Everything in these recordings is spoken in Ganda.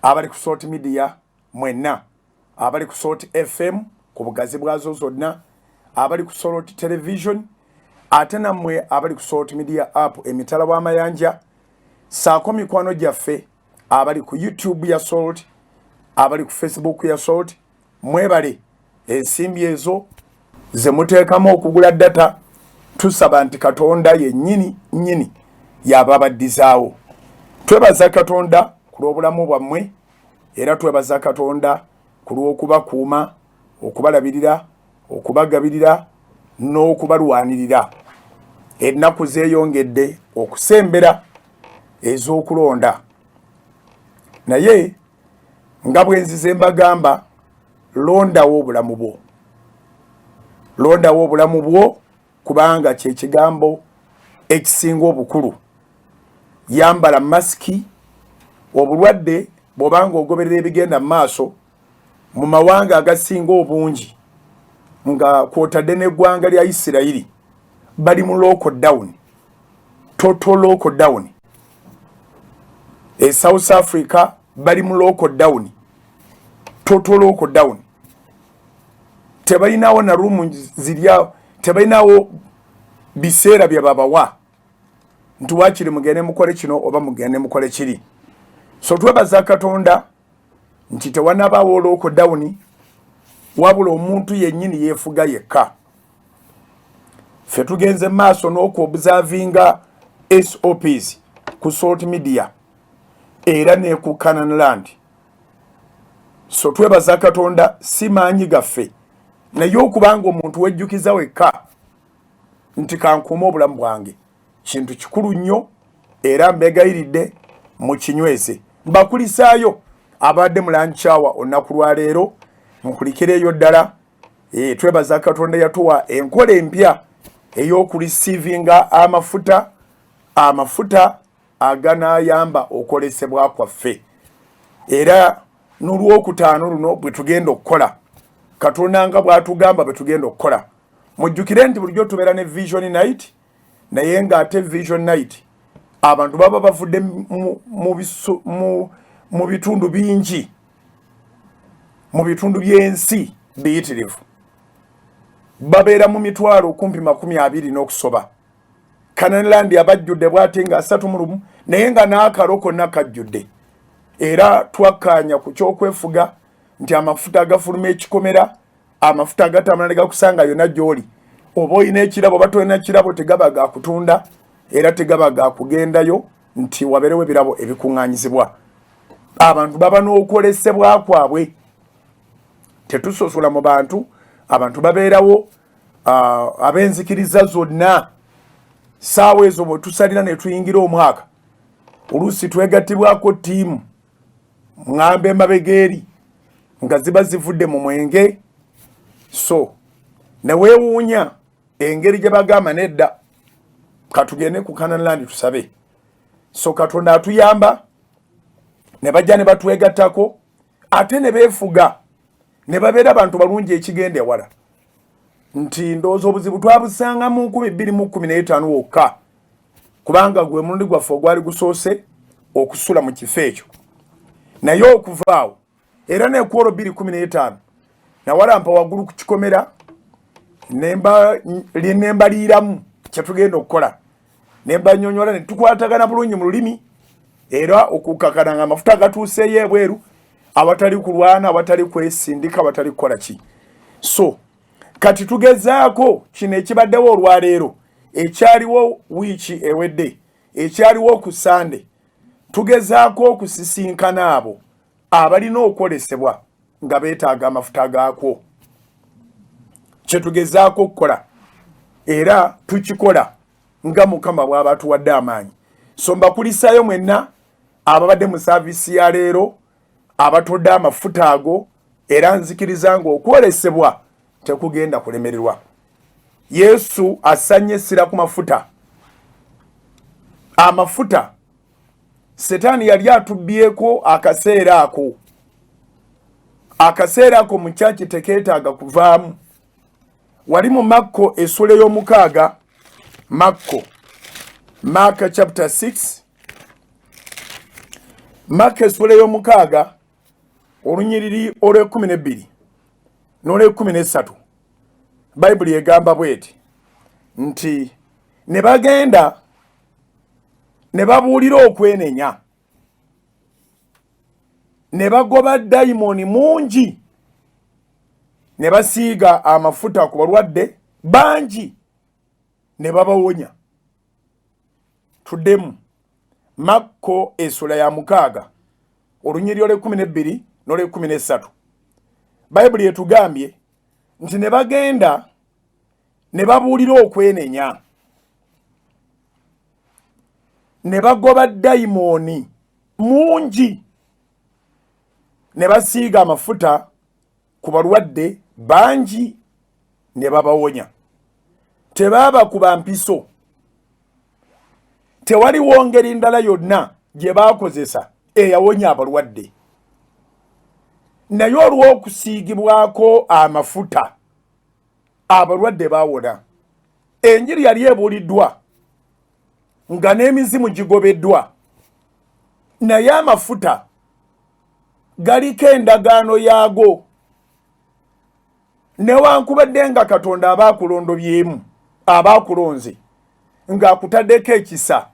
abali ku Salt Media mwenna, abali ku Salt FM ku bugazi bwazo zonna, abali ku Salt Television, ate nammwe abali ku Salt Media app emitala w'amayanja, saako mikwano gyaffe abali ku YouTube ya Salt, abali ku Facebook ya Salt, mwebale ensimbi ezo ze muteekamu okugula data, tusaba nti Katonda yennyini nnyini y'ababaddizaawo. Twebaza Katonda ku lw'obulamu bwammwe, era twebaza Katonda ku lw'okubakuuma, okubalabirira, okubagabirira n'okubalwanirira. Ennaku zeeyongedde okusembera ez'okulonda, naye nga bwe nzize mbagamba, londawo obulamu bwo. Londawo obulamu bwo kubanga kye kigambo ekisinga obukulu. Yambala masiki. Obulwadde bw'obanga ogoberera ebigenda mu maaso mu mawanga agasinga obungi nga kwotadde n'eggwanga lya Isirayiri bali mu lockdown, total lockdown. South Africa bali mu lockdown, total lockdown. Tebalinawo na rumu zirya, tebalinawo biseera bya babawa nti wakiri mugende mukole kino oba mugende mukole kiri. So twebaza Katonda nti tewanabaawo lockdown, wabula omuntu yennyini yeefuga yekka. Ffe tugenze maaso n'okuobservinga SOPs ku Salt Media era ne ku Canaan Land. So twebaza Katonda si maanyi gaffe, naye okubanga omuntu wejjukiza wekka nti kankuuma obulamu bwange kintu kikulu nnyo, era mbegayiridde mu kinyweze. Mbakulisaayo abadde mu lanchawa olunaku lwa leero, nkulikireeyo ddala. Twebaza Katonda yatuwa enkola empya ey'okurisiivinga amafuta aganaayamba okolesebwa kwaffe. Era n'olwokutaano luno bwe tugenda okukola, Katonda nga bw'atugamba bwe tugenda okukola. Mujjukire nti bulijjo tubeera ne Vision Night, naye ng'ate Vision Night abantu baba bavudde mu bitundu bingi, mu bitundu by'ensi biyitirivu. Babeera mu mitwalo kumpi 20 n'okusoba. Canaan Land abajjudde bw'ate nga 31, naye nga n'akalo konna kajjudde. Era twakkaanya ku kyokwefuga nti amafuta agafuluma ekikomera, amafuta agatamala ne gakusanga yonna gy'oli, oba olina ekirabo oba tolina kirabo, tegaba ga kutunda era tegaba ga kugendayo nti wabeerewo ebirabo ebikuŋŋaanyizibwa. Abantu baba n'okwolesebwa kwabwe, tetusosola mu bantu. Abantu babeerawo ab'enzikiriza zonna. Saawa ezo bwe tusalira ne tuyingira omwaka, oluusi twegattibwako ttiimu ŋŋambe emabega nga ziba zivudde mu mwenge. So ne weewuunya engeri gye bagamba nedda, katugende ku Canaan Land tusabe. So Katonda atuyamba, ne bajja ne batwegattako, ate ne beefuga, ne babeera abantu balungi ekigenda ewala. Nti ndowooza obuzibu twabusanga mu 2015 wokka, kubanga gwe mulundi gwaffe ogwali gusoose okusula mu kifo ekyo. Naye okuvaawo era n'ekwolo 2015 nawalampa waggulu ku kikomera nembaliiramu kyetugenda okukola, nembanyonyola ne tukwatagana bulungi mu lulimi, era okukakana nga amafuta agatuuseeyo ebweru, awatali kulwana, awatali kwesindika, awatali kukola ki. So kati tugezaako kino ekibaddewo olwaleero, ekyaliwo wiiki ewedde, ekyaliwo ku Sande, tugezaako okusisinkana abo abalina okwolesebwa nga beetaaga amafuta gaakwo. Kye tugezaako okukola, era tukikola nga Mukama bw'aba tuwadde amaanyi. So mbakulisaayo mwenna ababadde mu saavisi ya leero, abatodde amafuta ago, era nzikiriza nga okwolesebwa tekugenda kulemererwa. Yesu asanye essira ku mafuta. Amafuta Setaani yali atubbyeko akaseera ako mu kyaki tekeetaaga kuvaamu. Wali mu Makko essula ey'omukaaga, Mark chapter 6 Maka essula y'omukaaga olunyiriri olw'ekumi n'olw'ekumi n'essatu Bayibuli egamba bw'eti nti ne bagenda ne babuulira okwenenya ne bagoba dayimoni mungi ne basiiga amafuta ku balwadde bangi ne babawonya. Tuddemu Makko essula ya mukaaga olunyiriri olw'ekumi n'olw'ekumi n'essatu Bayibuli etugambye nti ne bagenda ne babuulira okwenenya ne bagoba dayimoni mungi ne basiiga amafuta ku balwadde bangi ne babawonya. Tebaaba kuba mpiso, tewaliwo ngeri ndala yonna gye baakozesa eyawonya abalwadde, naye olw'okusiigibwako amafuta abalwadde baawona. Enjiri yali ebuuliddwa nga n'emizimu gigobeddwa, naye amafuta galiko endagaano yaago. Newankubadde nga Katonda abaakulondobyemu abaakulonze ng'akutaddeko ekisa,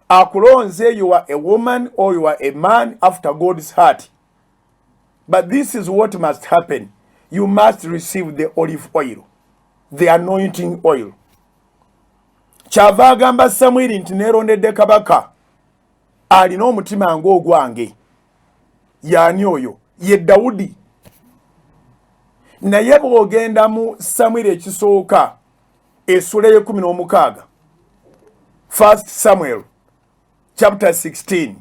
akulonze you are a woman or you are a man after God's heart, but this is what must happen. You must receive the olive oil, the anointing oil. Kyava agamba Samwiri nti neerondedde kabaka alina omutima ng'ogwange. Yaani oyo? Ye Dawudi. Naye bw'ogenda mu Samwiri ekisooka essula y'ekumi First Samuel chapter 16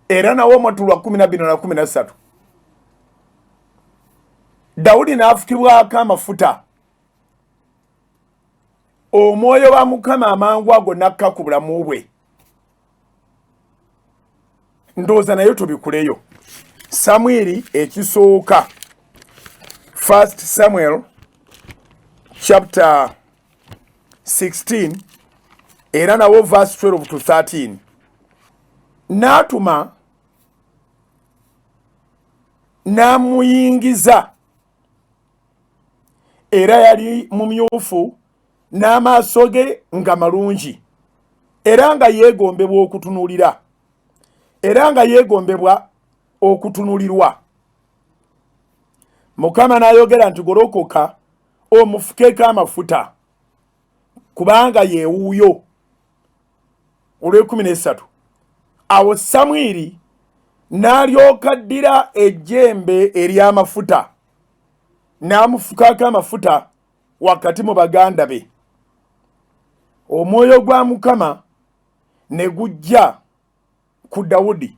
era nawo omutulwa 12 na 13 Dawudi n'afukibwako amafuta, omwoyo wa Mukama amangu ago n'akka ku bulamu bwe. Ndowooza nayo tubikuleyo. Samwiri ekisooka First Samuel chapter 16 era nawo verse 12 to 13 n'atuma n'amuyingiza, era yali mumyufu n'amaaso ge nga malungi, era nga yeegombebwa okutunuulira, era nga yeegombebwa okutunulirwa. Mukama n'ayogera nti golokoka omufukeko amafuta kubanga yeewuuyo. Olw'ekumi n'essatu awo Samwiri n'alyoka addira ejjembe ery'amafuta n'amufukako amafuta wakati mu baganda be. Omwoyo gwa Mukama ne gujja ku Dawudi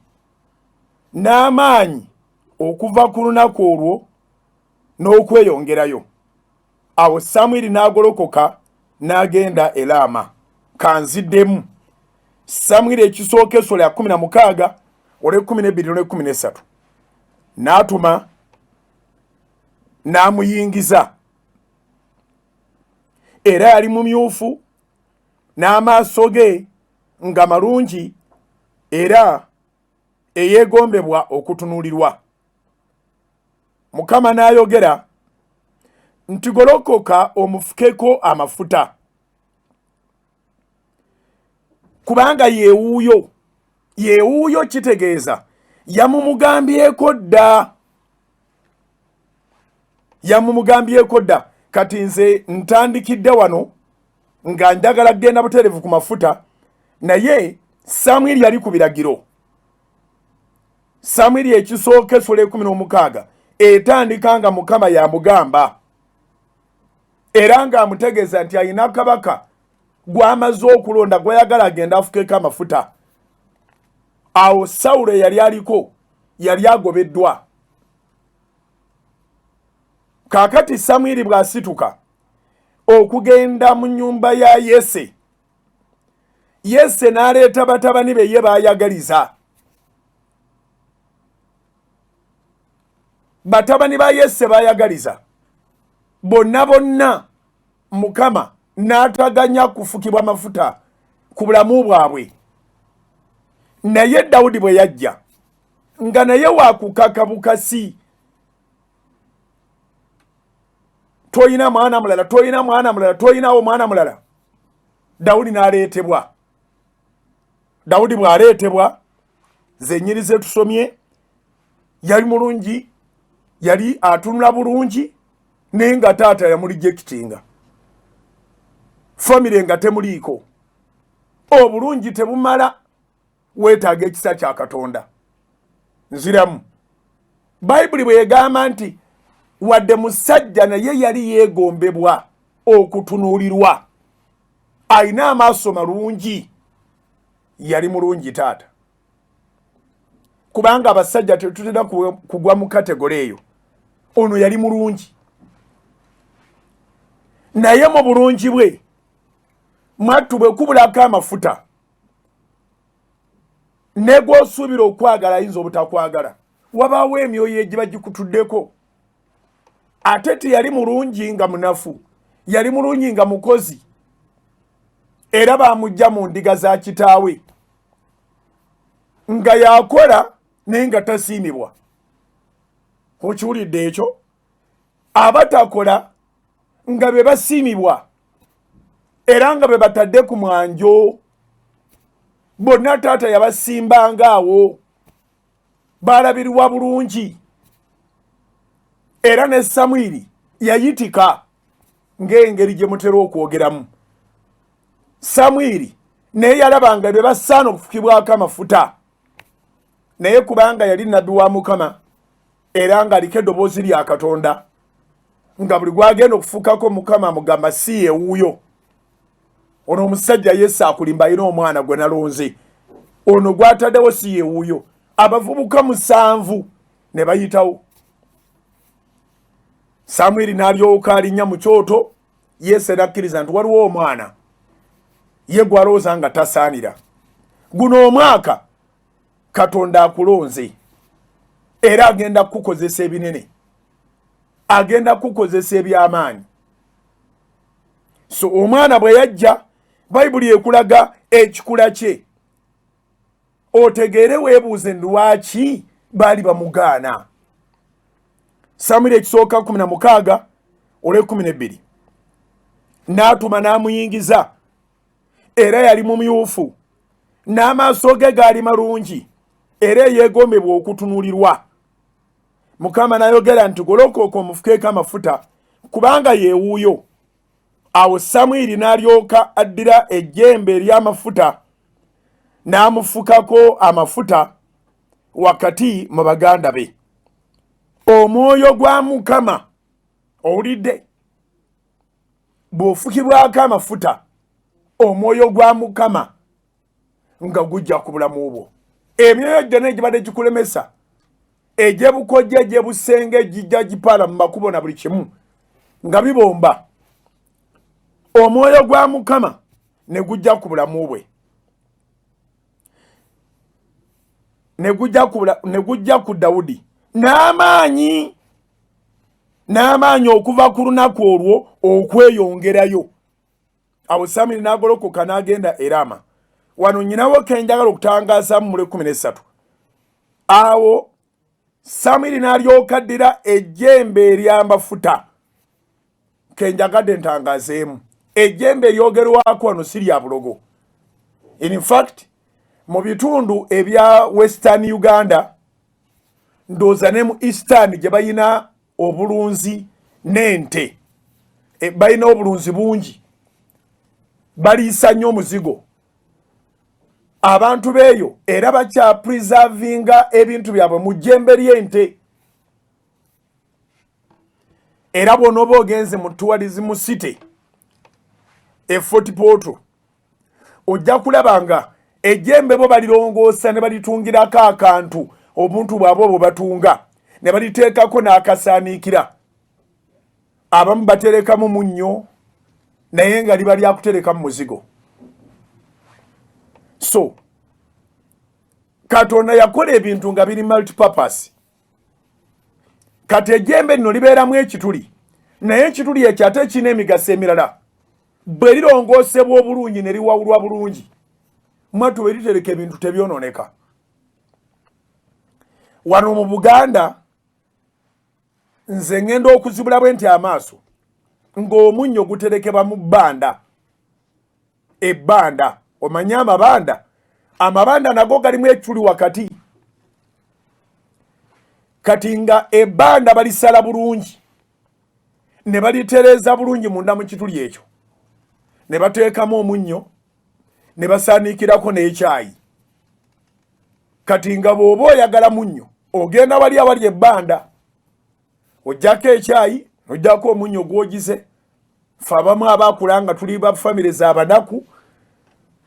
n'amaanyi okuva ku lunaku olwo n'okweyongerayo. Awo Samwiri n'agolokoka n'agenda e Laama. Kanziddemu Samwiri ekisooka essula ya 16 olw'ekumi n'olw'ekumi n'essatu n'atuma n'amuyingiza, era yali mumyufu n'amaaso ge nga malungi, era eyeegombebwa okutunuulirwa. Mukama n'ayogera nti golokoka omufukeko amafuta kubanga yeewuuyo. Yeewuuyo kitegeeza yamumugambyeko dda, yamumugambyeko dda. Kati nze ntandikidde wano nga njagala kgenda butereevu ku mafuta, naye Samwiri yali ku biragiro. Samwiri ekisooka essula 16 etandika nga Mukama yamugamba era ng'amutegeeza nti alina kabaka gw'amaze okulonda gw'ayagala agenda afukeko amafuta. Awo Sawulo yali aliko yali agobeddwa. Kaakati Samwiri bw'asituka okugenda mu nnyumba ya Yese, Yese n'aleeta batabani be ye baayagaliza. Batabani ba Yese baayagaliza bonna Mukama n'ataganya kufukibwa amafuta ku bulamu bwabwe. Naye Dawudi bwe yajja nga naye wakukaka bukasi toyina mwana mulala toyina mwana mulala toyinawo mwana mulala. Dawudi n'aleetebwa. Dawudi bw'aleetebwa zenyiri ze tusomye yali mulungi, yali atunula bulungi naye nga taata yamulijekitinga, famire nga temuliiko. Obulungi tebumala, weetaaga ekisa kya Katonda. Nziramu Bayibuli bwe yegamba nti wadde musajja naye yali yeegombebwa okutunuulirwa, alina amaaso malungi, yali mulungi taata. Kubanga abasajja tetutera kugwa mu kategori eyo. Ono yali mulungi, naye mu bulungi bwe mwattu bwe kubulako amafuta ne gw'osuubira okwagala ayinza obutakwagala. Wabaawo emyoyo egiba gikutuddeko. Ate teyali mulungi nga munafu, yali mulungi nga mukozi, era baamujja mu ndiga za kitaawe nga yakola naye nga tasiimibwa. Okiwulidde ekyo? Abatakola nga be basiimibwa era nga be batadde ku mwanjo. Bonna taata yabasimbanga awo, baalabirwa bulungi. Era ne Samwiri yayitika ng'engeri gye mutera okwogeramu. Samwiri naye yalabanga be basaana okufukibwako amafuta, naye kubanga yali nnabbi wa Mukama era ng'aliko eddoboozi lya Katonda, nga buli gwagenda okufukako Mukama amugamba si ewuuyo. Ono omusajja Yesu akulimba alina omwana gwe nalonze, ono gwataddewo si ewuuyo. Abavubuka 7 ne bayitawo. Samwiri n'alyoka alinnya mu kyoto, Yesu n'akkiriza nti waliwo omwana ye gwalowooza nga tasaanira. Guno omwaka Katonda akulonze era agenda kukozesa ebinene, agenda kukozesa ebyamaanyi. So omwana bwe yajja, Bayibuli ekulaga ekikula kye, otegeere weebuuze lwaki baali bamugaana. Samwiri ekisooka 16 olwe 12 n'atuma n'amuyingiza, era yali mumyufu n'amaaso ge gaali malungi era yeegombebwa okutunuulirwa. Mukama n'ayogera nti golokoka omufukeeko amafuta kubanga yeewuuyo. Awo Samwiri n'alyoka addira ejjembe ery'amafuta n'amufukako amafuta wakati mu baganda be. Omwoyo gwa Mukama, owulidde, bw'ofukibwako amafuta omwoyo gwa Mukama nga gujja ku bulamu bwo. Emyoyo gyonna egibadde gikulemesa, egyebukojja egyebusenge ejijja gipaala mu makubo na buli kimu nga bibomba, omwoyo gwa Mukama ne gujja ku bulamu bwe, ne gujja ku Dawudi n'amaanyi okuva ku lunaku olwo okweyongerayo. Awo Samwiri n'agolokoka n'agenda e Rama. Wano nyinawo ke njagala okutangaaza mu 13. Awo Samwiri n'alyoka addira ejjembe ery'amafuta, ke njagadde ntangaazeemu. Ejjembe eryogerwako wano si lya bulogo. In fact, mu bitundu ebya Western Uganda, ndooza ne mu Eastern gye bayina obulunzi n'ente, bayina obulunzi bungi, baliisa nnyo omuzigo. Abantu beeyo era bakya preservinga ebintu byabwe mu jjembe ly'ente. Era bw'onooba ogenze mu tourism city e Fort Portal, ojja kulaba nga ejjembe bo balirongoosa ne balitungirako akantu obuntu bwabwe bwe batunga, ne baliteekako n'akasaaniikira. Abamu baterekamu munnyo naye nga liba lyakutereka mu muzigo. So Katonda yakola ebintu nga biri multipurpose. Kati ejjembe lino libeeramu ekituli, naye ekituli ekyo ate kirina emigaso emirala. Bwe lirongoosebwa obulungi ne liwawulwa bulungi, mwattu bwe litereka ebintu tebyonooneka. wano mu Buganda nze ngenda okuzibula bwenti amaaso ng'omunnyo guterekebwa mu bbanda. Ebbanda omanya amabanda nago galimu eculi wakati. Kati nga ebbanda balisala bulungi ne balitereeza bulungi munda mu kituli ekyo ne bateekamu omunnyo ne basaanikirako n'ekyayi. Kati nga bw'oba oyagala munnyo ogenda wali awali ebbanda ojjako ekyayi n'ojjako omunnyo gwogize. Ffe abamu abaakula nga tuli ba famire z'abanaku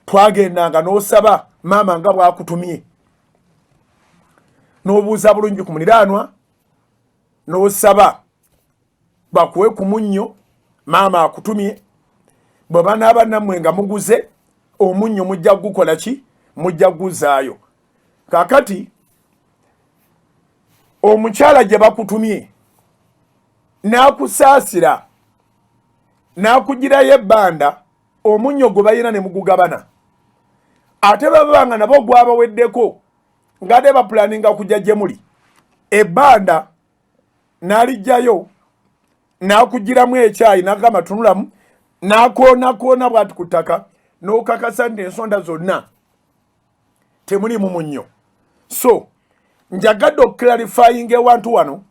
twagendanga n'osaba maama nga bw'akutumye n'obuuza bulungi ku muliraanwa n'osaba bakuwe ku munnyo maama akutumye. Bwe banaaba nammwe nga muguze omunnyo mujja gukola ki? Mujja guzaayo. Kaakati omukyala gye bakutumye n'akusaasira n'akugirayo ebbanda omunnyo gwe bayina ne mugugabana. Ate babanga nabo gwabaweddeko ngade bapulaninga kujja gye muli ebbanda n'alijjayo n'akugiramu ekyayi n'agamba tunulamu n'akoona bw'ati ku ttaka n'okakasa nti ensonda zonna temulimu munnyo. So njagadde okuclarifying ewantu wano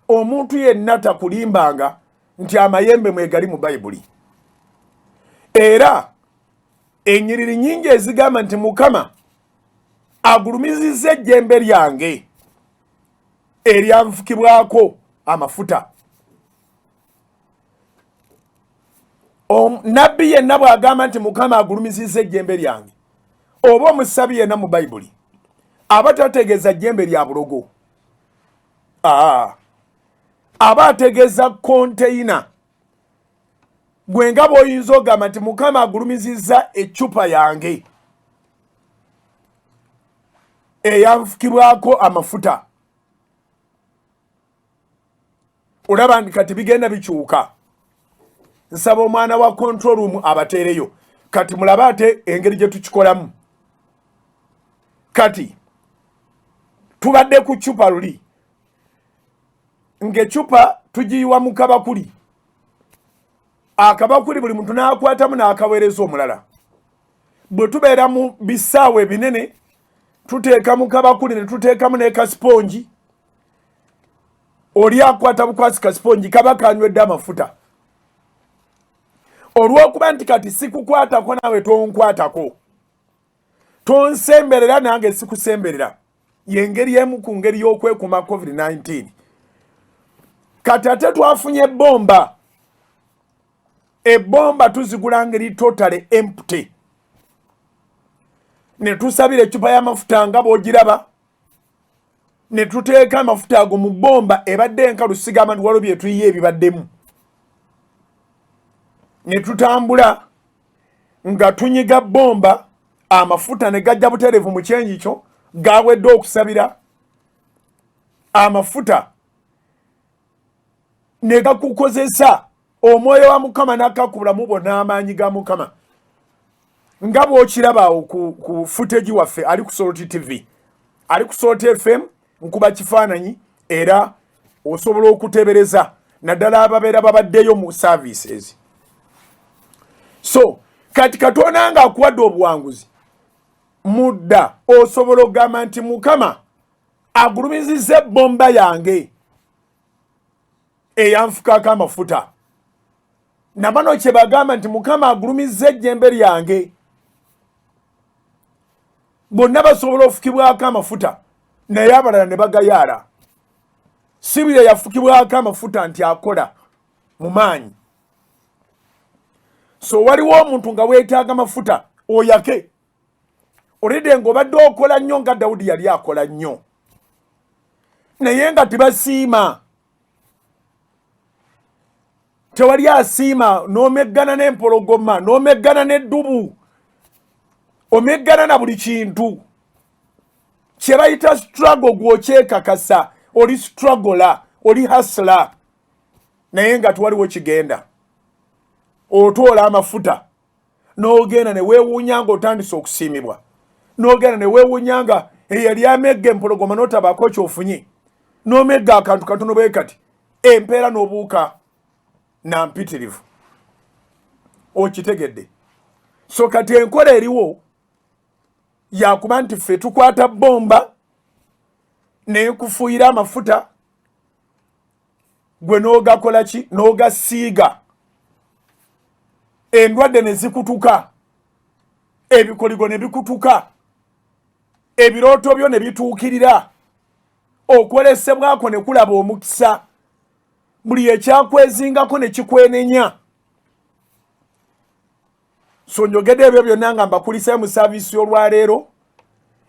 omuntu yenna takulimbanga nti amayembe mwegali mu Bayibuli. Era ennyiriri nnyingi ezigamba nti Mukama agulumizizza ejjembe lyange eryanfukibwako amafuta. Nabbi yenna bw'agamba nti Mukama agulumizizza ejjembe lyange oba omusabi yenna mu Bayibuli aba tategeeza jjembe lya bulogo. Aba ategeeza konteyina gwe nga bw'oyinza ogamba nti Mukama agulumizizza eccupa yange eyanfukibwako amafuta. Olaba nti kati bigenda bikyuka. Nsaba omwana wa control room abateereyo kati mulabe ate engeri gye tukikolamu. Kati tubadde ku ccupa luli ng'eccupa tugiyiwa mu kabakuli. Akabakuli buli muntu n'akwatamu n'akaweereza omulala. Bwe tubeera mu bisaawe ebinene tuteeka mu kabakuli ne tuteekamu n'ekasipongi. Oli akwata bukwasi kasipongi kaba kanywedde amafuta. Olw'okuba nti kati sikukwatako nawe tonkwatako. Tonsemberera nange sikusemberera. Yengeri emu ku ngeri y'okwekuuma COVID-19. Kati ate twafunye ebbomba. Ebbomba tuzigula ngeri totally empty. Ne tusabira eccupa y'amafuta nga bw'ogiraba. Ne tuteeka amafuta ago mu bbomba ebadde enkalu sigamba nti waliwo bye tuyiye ebibaddemu. Ne tutambula nga tunyiga bbomba amafuta ne gajja butereevu mu kyenyi kyo gawedde okusabira amafuta ne gakukozesa omwoyo wa Mukama n'akakubulamu bonna amaanyi ga Mukama. Nga bw'okiraba awo ku footage waffe ali ku Salt TV ali ku Salt FM nkuba kifaananyi era osobola okutebereza naddala ababeera babaddeyo mu services. So kati Katonda nga akuwadde obuwanguzi mudda osobola okugamba nti Mukama agulumizizza ebbomba yange eyanfukako amafuta. Nabano kye bagamba nti Mukama agulumizza ejjembe lyange. Bonna basobola ofukibwako amafuta naye abalala ne bagayaala. Sibire yafukibwako amafuta nti akola mu maanyi. So waliwo omuntu nga weetaaga amafuta oyake. Olidde ng'obadde okola nnyo nga Dawudi yali akola nnyo. Naye nga tebasiima. Tewali asiima n'omeggana n'empologoma, n'omeggana n'eddubu, omeggana na buli kintu. Kye bayita struggle gw'okyekakasa, oli struggler, oli hustler. Naye nga tewaliwo kigenda. Otoola amafuta n'ogenda ne weewuunya ng'otandise okusiimibwa. N'ogenda ne weewuunya nga eyali amegga empologoma n'otabaako ky'ofunye n'omegga akantu katono bwe kati empeera n'obuuka nampitirivu. Okitegedde? So kati enkola eriwo yakuba nti ffe tukwata bomba nekufuuyira amafuta gwe n'ogakola ki n'ogasiiga endwadde ne zikutuka, ebikoligo ne bikutuka, ebirooto byo ne bituukirira, okwolesebwako ne kulaba omukisa, buli ekyakwezingako ne kikwenenya. So njogedde ebyo byonna nga mbakulisayo mu saavisi y'olwaleero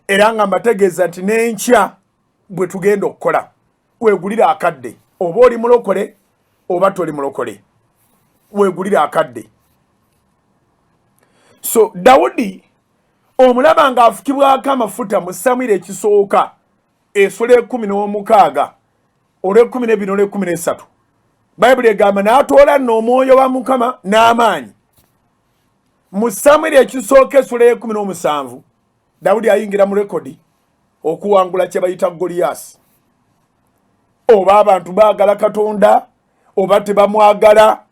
era nga mbategeeza nti n'enkya bwe tugenda okukola weegulira akadde, oba oli mulokole oba toli mulokole, weegulira akadde. So Dawudi omulaba ng'afukibwako amafuta mu Samwiri ekisooka essula 16 olw'ekkumi n'esatu. Bayibuli egamba n'atoola nno omwoyo wa Mukama n'amaanyi. Mu Samwiri ekisooka essula 17 Dawudi ayingira mu rekodi okuwangula kye bayita Goliyasi. Oba abantu baagala Katonda oba tebamwagala,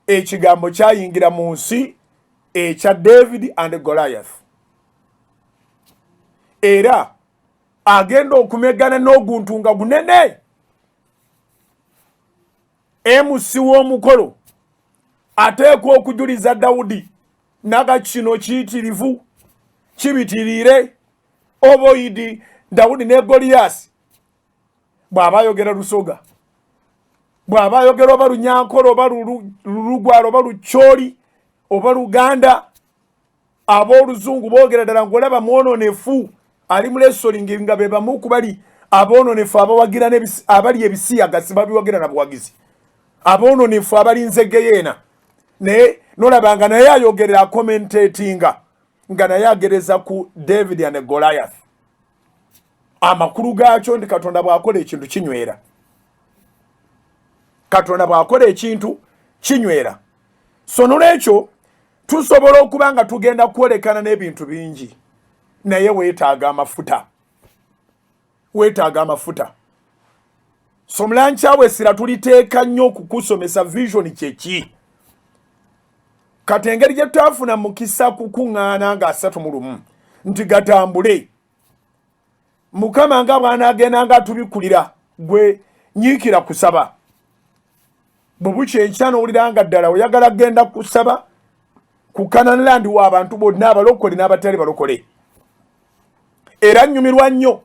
ekigambo kyayingira mu nsi ekya David and Goliath. Era agenda okumegana n'oguntu nga gunene. MC w'omukolo ateekwa okujuliza Dawudi naga kino kiyitirivu kibitiriire oboyidi Dawudi ne Goliyasi. Bw'aba ayogera Lusoga, bw'aba ayogera oba Lunyankole oba Lulugwala oba Lukyoli oba Luganda, ab'Oluzungu boogera ddala ng'olaba mwononefu ali mu lesolingi nga be bamu ku bali aboononefu abawagira abali ebisiyagasi babiwagira na buwagizi, aboononefu abali nzegeyeena. Naye nolaba nga naye ayogerera akomentatinga nga naye agereza ku David and Goliath. Amakulu gaakyo ndi Katonda bw'akola ekintu kinywera. Katonda bw'akola ekintu kinywera. So nolwekyo tusobola okuba nga tugenda kwolekana n'ebintu bingi, naye weetaaga amafuta. Weetaaga amafuta. So mulanchawe sira tuliteeka nnyo okukusomesa vision kyeki. Kati engeri gye twafuna mukisa kukuŋŋaana nga 31 nti gatambule. Mukama nga bw'anaagenda nga tubikulira gwe nyiikira kusaba. Bwe enkya n'owulira nga ddala oyagala genda kusaba ku Canaan Land w'abantu bonna abalokole n'abatali balokole. Era nnyumirwa nnyo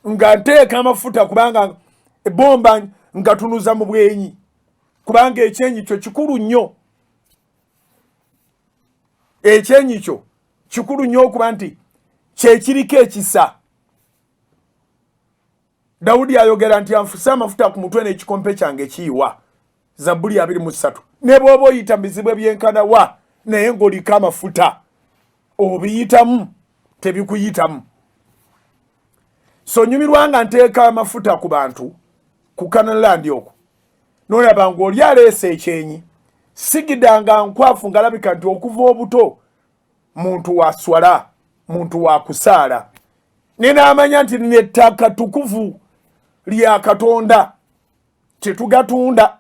nga nteeka amafuta kubanga ebomba nga tunuza mu bwenyi, kubanga ekyenyi kyo kikulu nnyo. Ekyenyi kyo kikulu nnyo okuba nti kyekiriko ekisa. Dawudi ayogera nti anfuse amafuta ku mutwe n'ekikompe kyange kiyiwa. Zabbuli 23. Ne bw'oba oyita mu bizibu ebyenkana wa naye ng'oliko amafuta obiyitamu tebikuyitamu. So nyumirwa nga nteeka amafuta ku bantu ku Canaan Land okwo. Nolaba ng'oli aleese ekyenyi sigidanga nkwafu ngalabika nti okuva obuto muntu waswala, muntu wakusaala. Ninaamanya nti nina ettaka tukuvu lya Katonda tetugatunda.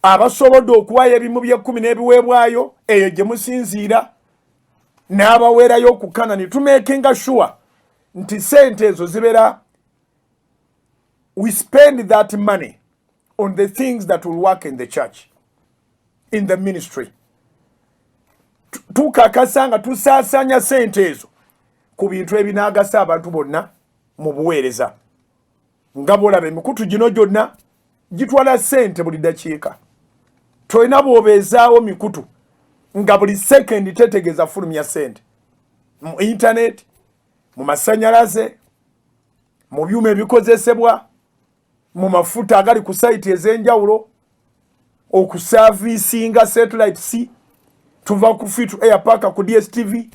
Abasobodde okuwaayo ebimu by'ekkumi n'ebiweebwayo eyo gye musinziira n'abaweerayo ku Kanani, tumekinga sure nti sente ezo zibeera, we spend that money on the things that will work in the church, in the ministry. Tukakasa nga tusaasanya sente ezo ku bintu ebinaagasa abantu bonna mu buweereza. Nga bw'olaba emikutu gino gyonna gitwala sente buli dakiika. Tolina bw'obeezaawo mikutu nga buli sekendi tetegeeza fulumya sente mu internet, mu masanyalaze, mu byuma ebikozesebwa, mu mafuta agali ku sayiti ez'enjawulo, okusaaviisinga satellite C, tuva ku free to air paka ku DSTV,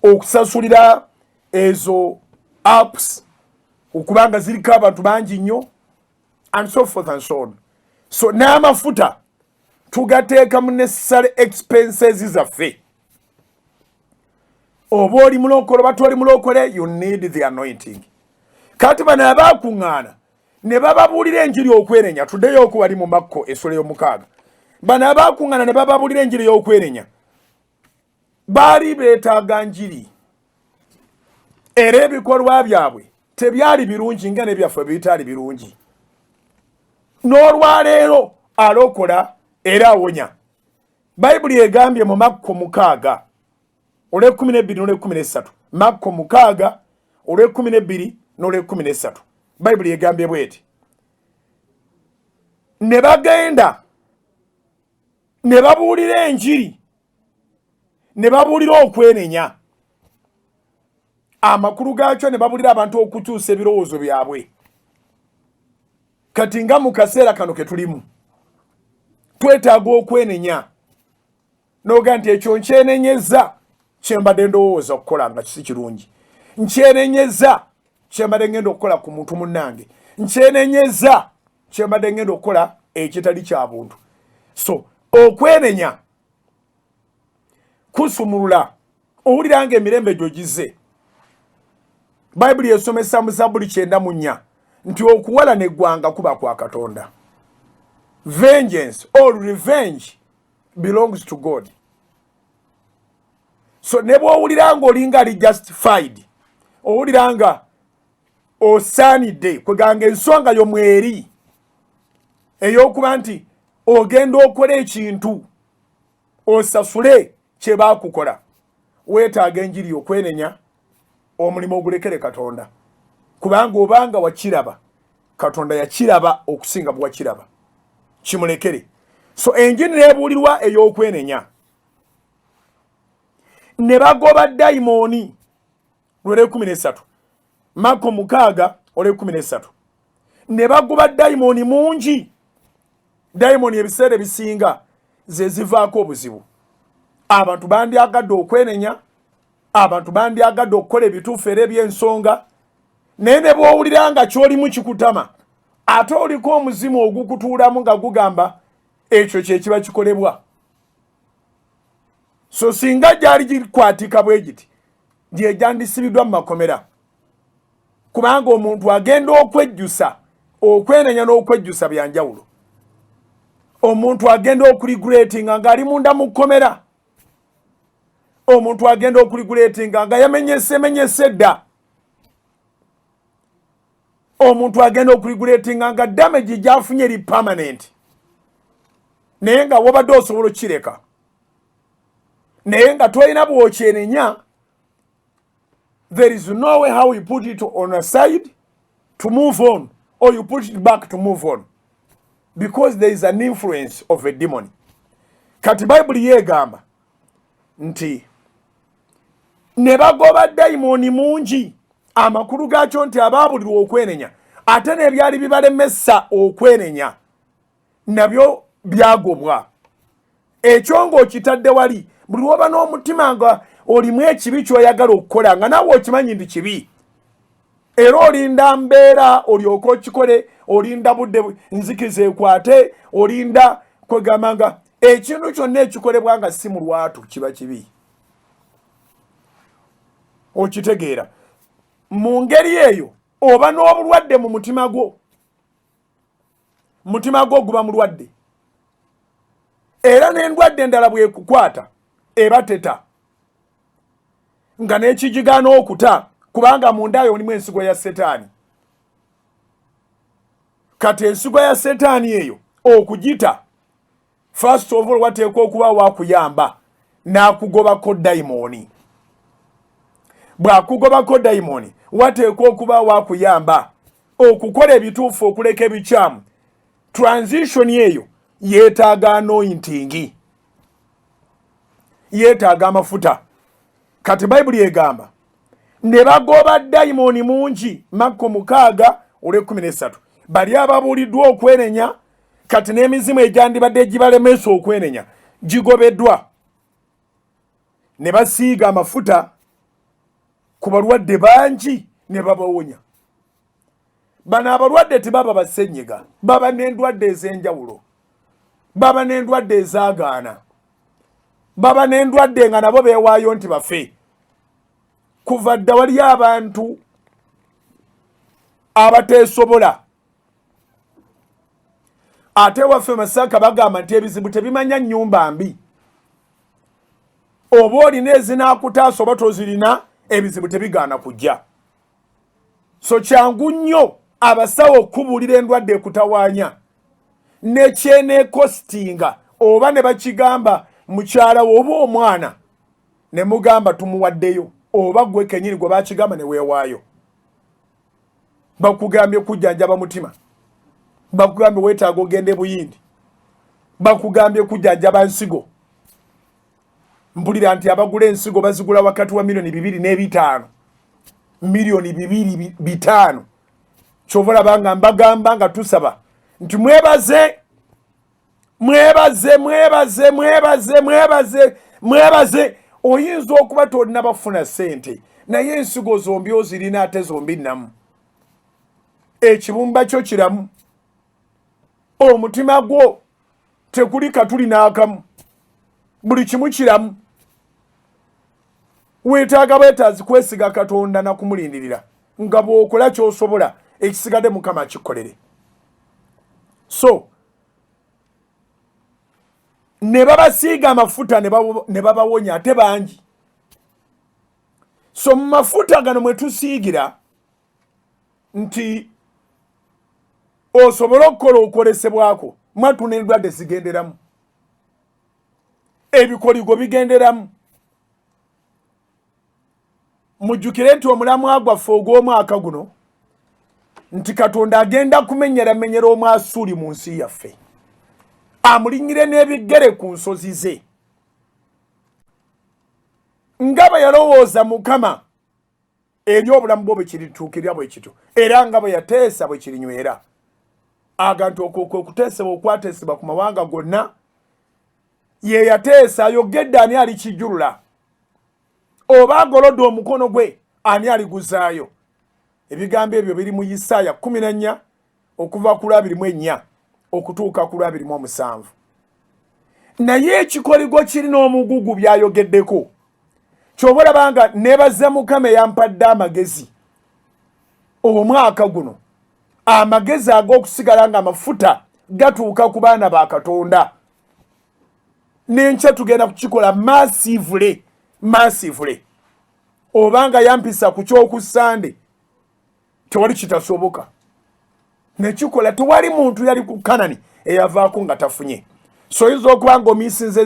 okusasulira ezo apps okubanga ziriko abantu bangi nnyo, and so forth and so on. So n'amafuta tugateeka mu necessary expenses zaffe. oba oli mulokole oba toli mulokole, you need the anointing. Kati bano abakuŋŋaana ne bababuulira enjiri okwenenya, tuddeyo okuwali mu Makko essula y'omukaaga. Bano abakuŋŋaana ne bababuulira enjiri y'okwenenya, baali beetaaga njiri, era ebikolwa byabwe tebyali birungi nga n'ebyaffe bitaali birungi. N'olwaleero alokola era awonya. Bayibuli egambye mu Makko 6 olw'ekkumi n'olw'ekkumi. Makko 6 olw'ekkumi n'olw'ekkumi. Bayibuli egambye bw'eti, ne bagenda ne babuulira enjiri, ne babuulira okwenenya, amakulu gaakyo ne babuulira abantu okukyusa ebirowoozo byabwe. Kati nga mu kaseera kano ke tulimu twetaaga okwenenya, noga nti ekyo nkyenenyeza kyembadde ndowooza okukola nga kisi kirungi, nkyenenyeza kyembadde ngenda okukola ku muntu munnange, nkyenenyeza kyembadde ngenda okukola ekitali kya buntu. So okwenenya kusumulula, owulira nga emirembe gyo gize. Bayibuli esomesa mu Zabbuli 9:4 nti okuwalana eggwanga kuba kwa Katonda. Vengeance or revenge belongs to God. So ne bw'owulira nga olinga ali justified, owulira nga osaanidde, kweganga ensonga yo mweri ey'okuba nti ogenda okola ekintu osasule kye baakukola, weetaaga enjiri okwenenya, omulimu ogulekere Katonda, kubanga obanga wakiraba, Katonda yakiraba okusinga bwe wakiraba, kimulekere. So enjiri neebuulirwa ey'okwenenya. Ne bagoba dayimooni olw'ekkumi. Makko 6 olw'ekkumi. Ne bagoba dayimooni mungi. Dayimooni ebiseera ebisinga ze zivaako obuzibu. Abantu bandyagadde okwenenya, abantu bandyagadde okukola ebituufu era eby'ensonga, naye ne bw'owulira nga ky'olimu kikutama, ate oliko omuzimu ogukutuulamu nga gugamba ekyo kye kiba kikolebwa. So singa gyali gikwatika bwe giti, gye gyandisibiddwa mu makomera, kubanga omuntu agenda okwejjusa, okwenenya n'okwejjusa bya njawulo. Omuntu agenda okurigulatinga ng'ali munda mu kkomera, omuntu agenda okurigulatinga nga yamenyese dda, omuntu agenda okurigulatinga nga damage gy'afunye eri permanent, naye nga wabadde osobola okukireka, naye nga tolina bw'okyenenya. There is no way how you put it on a side to move on, or you put it back to move on, because there is an influence of a demon. Kati Bayibuli yegamba nti ne bagoba dayimooni mungi, amakulu gaakyo nti abaabulirwa okwenenya, ate n'ebyali bibalemesa okwenenya nabyo byagobwa. Ekyo ng'okitadde wali, buli woba n'omutima nga olimu ekibi ky'oyagala okukola, nga naawe okimanyi nti kibi, era olinda mbeera olyoke okikole, olinda budde nzikiza ekwate, olinda kwegamba nga ekintu kyonna ekikolebwa nga si mu lwatu kiba kibi. Okitegeera? Mu ngeri eyo oba n'obulwadde mu mutima gwo, mutima gwo guba mulwadde, era n'endwadde endala bwekukwata eba teta, nga n'ekijigaana okuta, kubanga mundayo olimu ensigo ya Setaani. Kati ensigo ya Setaani eyo okugita, first of all wateekwa okuba wakuyamba n'akugobako dayimooni. Bw'akugobako dayimooni wateekwa okuba wakuyamba okukola ebituufu, okuleka ebikyamu. Transition eyo yeetaaga anointing, yeetaaga amafuta. Kati Bayibuli egamba ne bagoba dayimooni mungi, Makko 6 olw'ekkumi. Bali ababuuliddwa okwenenya, kati n'emizimu egyandibadde gibalemesa okwenenya gigobeddwa, ne basiiga amafuta ku balwadde bangi ne babawonya. Bano abalwadde tebaba basenyiga, baba n'endwadde ez'enjawulo, baba n'endwadde ezaagaana, baba n'endwadde nga nabo beewaayo nti bafe. kuva dda wali abantu abateesobola ate waffe Masaka bagamba nti ebizibu tebimanya nnyumba mbi oba olina ezinaakutaasa oba tozirina ebizibu tebigaana kujja so kyangu nnyo abasawo okubuulira endwadde ekutawaanya nekyeneekositinga oba ne bakigamba mukyala wo oba omwana ne mugamba tumuwaddeyo oba gwe kenyini gwe bakigamba ne weewaayo bakugambye kujjanjaba mutima bakugambye weetaaga ogende buyindi bakugambye kujjanjaba nsigo mpulira nti abagula ensigo bazigula wakati wa $2.5 million $2.5 kyova olaba mbagamba nga tusaba nti mwebaze oyinza okuba tolina bafuna ssente naye ensigo zombi ozirina ate zombi namu ekibumba kyo kiramu omutima gwo tekuli katuli n'akamu buli kimu kiramu weetaaga bwetaazi kwesiga Katonda na kumulindirira nga bw'okola ky'osobola ekisigadde Mukama akikolere so ne babasiiga amafuta ne babawonya ate bangi so mu mafuta gano mwe tusiigira nti osobola okukola okolesebwako mwatuna endwadde zigenderamu ebikoligo bigenderamu mujjukire nti omulamwa gwaffe ogw'omwaka guno nti Katonda agenda kumenyeramenyera omwasuli mu nsi yaffe amulinyire n'ebigere ku nsozi ze nga bwe yalowooza Mukama eri obulamu bwo bwe kirituukirira bwe kito era nga bwe yateesa bwe kirinywera agantu okuteesebwa okwateesebwa ku mawanga gonna ye yateesa ayogedde ani alikijjulula oba agolodde omukono gwe ani aliguzaayo ebigambo ebyo biri mu Isaaya 14 okuva ku 24 okutuuka ku 27 naye ekikoligo kirina omugugu byayogeddeko ky'oba olaba nebaza Mukama yampadde amagezi omwaka guno amagezi ag'okusigala nga amafuta gatuuka ku baana ba Katonda n'enkya tugenda kukikola massively obanga yampisa ku kyoku Sande tewali kitasoboka nekikola tewali muntu yali ku Kanani eyavaako nga tafunye so oyinza okuba nga omisinze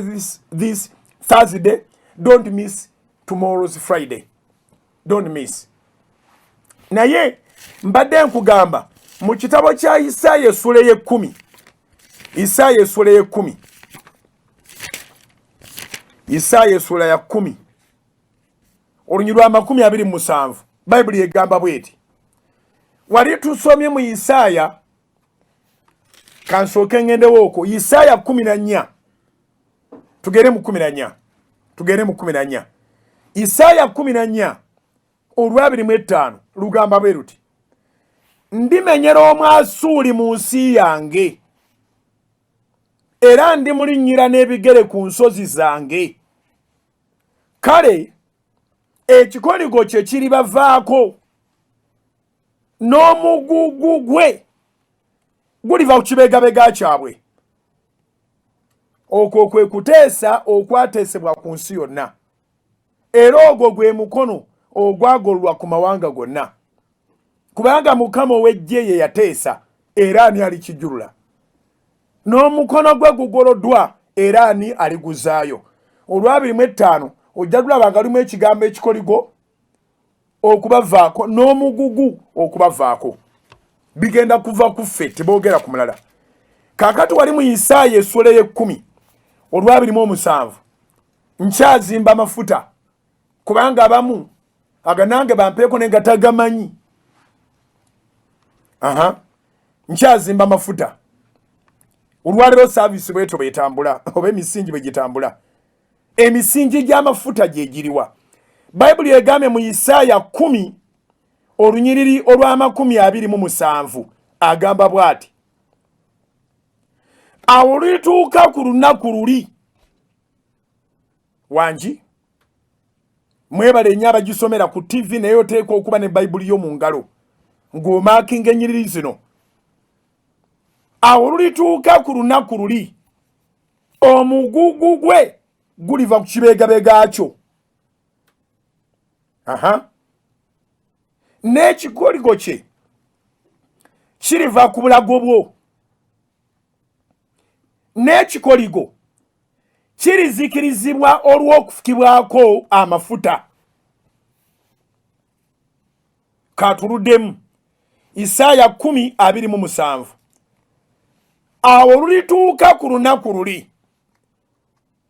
this Thursday don't miss tomorrow's Friday don't miss naye mbadde nkugamba mu kitabo kya Isaaya essula y'ekkumi Isaaya essula ya 10 olunyiriri lwa 27 Bayibuli egamba bweti wali tusomye mu Isaaya kansooke ngendewo okwo Isaaya 14 tugere mu 14 Isaaya 14 olwa 25 lugamba bwe luti ndimenyera omwasuli mu nsi yange era ndimulinnyira n'ebigere ku nsozi zange kale ekikoligo kye kiribavaako n'omugugu gwe guliva ku kibegabega kyabwe okwo kwe kuteesa okwateesebwa ku nsi yonna era ogwo gwe mukono ogwagolwa ku mawanga gonna kubanga Mukama ow'eggye ye yateesa era ani alikijjulula n'omukono gwe gugoloddwa era ani aliguzaayo olwa 25 ojja tulaba nga lumu ekigambo ekikoligo okubavaako n'omugugu okubavaako bigenda kuva ku ffe teboogera ku mulala kaakati wali mu Isaaya essula y'ekkumi olwa 27 nkyazimba amafuta kubanga abamu aganange bampeeko ne nga tagamanyi nkyazimba amafuta olwaleero saavisi bwetyo bwetambula oba emisingi bwe gitambula emisingi gy'amafuta gye giriwa Bayibuli egambye mu Isaaya 10 olunyiriri olwa 27 agamba bw'ati awo lituuka ku lunaku luli wangi mwebale nnyo abagisomera ku TV naye oteekwa okuba ne Bayibuli yo mu ngalo ng'omaakinga ennyiriri zino. Awo olulituuka ku lunaku luli omugugu gwe guliva ku kibeegabeega kyo. N'ekikoligo kye kiriva ku bulago bwo. N'ekikoligo kirizikirizibwa olw'okufukibwako amafuta. Katuluddemu Isaaya 10:27. Awo olulituuka ku lunaku luli